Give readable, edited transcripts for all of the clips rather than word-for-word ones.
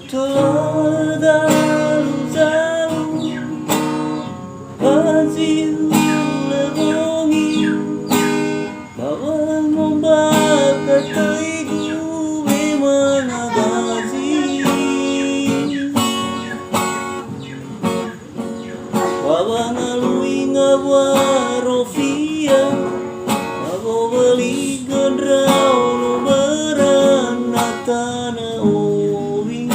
terlalu jauh hasil lebongi bahwa membakar terigu memang abadi bahwa ngalui ngawarofia bahwa beli gendrau no beranatana owi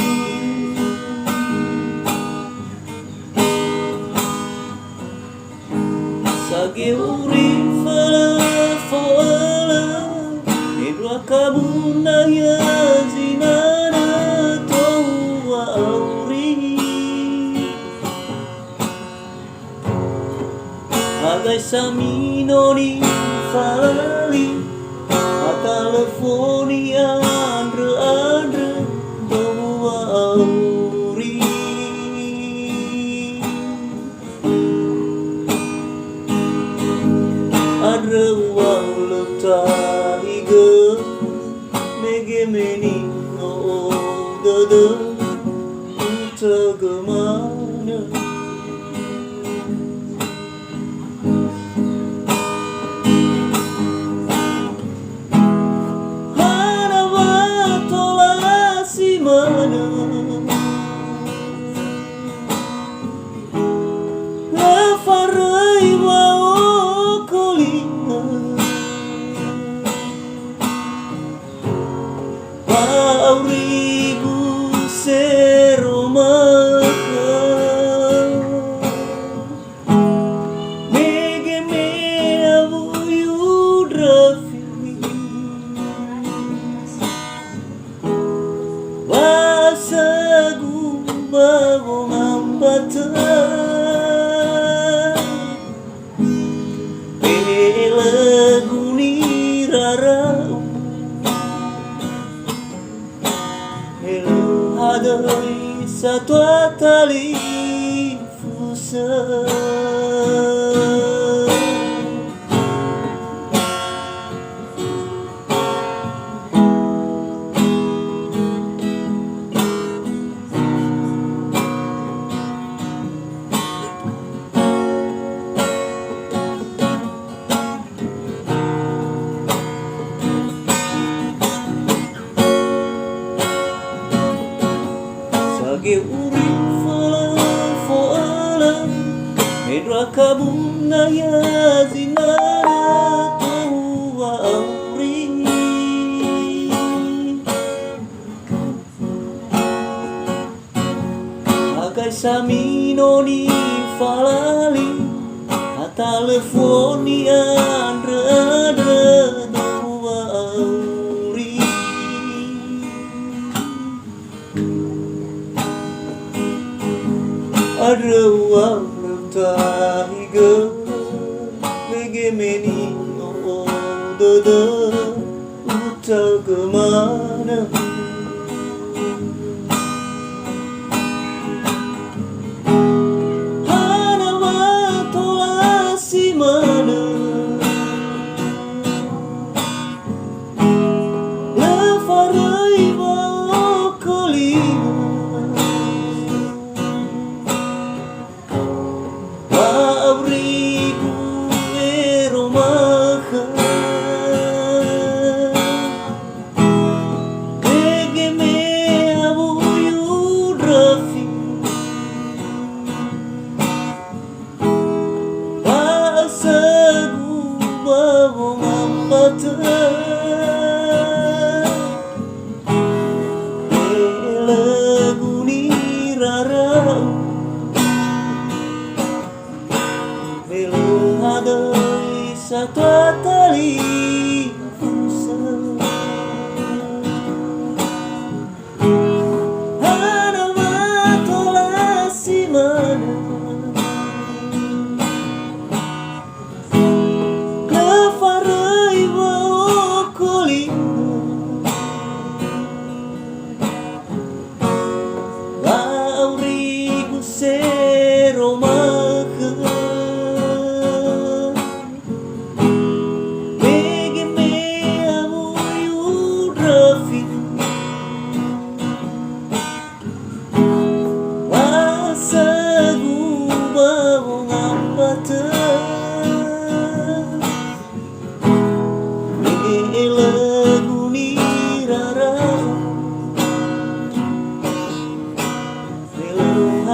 sage urip fala edwa kabuna ya zinana towa auri agai samino ni fali telefoni andre towa auri andre uang letahiga mege meni no dada tagamana aurigu seromaka mege me avuyu drafi basagu bago ngambata lagu ni rarau hadai satu tali fusa sage urip fala edwa kabuna ya zinana towa auri agai samino ni falali telefoni andre towa auri ada uang tahiga mege meni no dada uta kemana hana watola si mana lafarai wa kolima aurigu eromaka mege me avuyu drafi basagu bago ngambata lagu ni rarau hadai satu tali fusa hana watola si mana lafarai wa kolima aurigu seromaka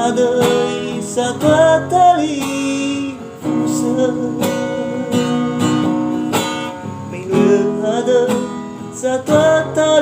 hadai satwa tali fusa Ming le hadai satwa tali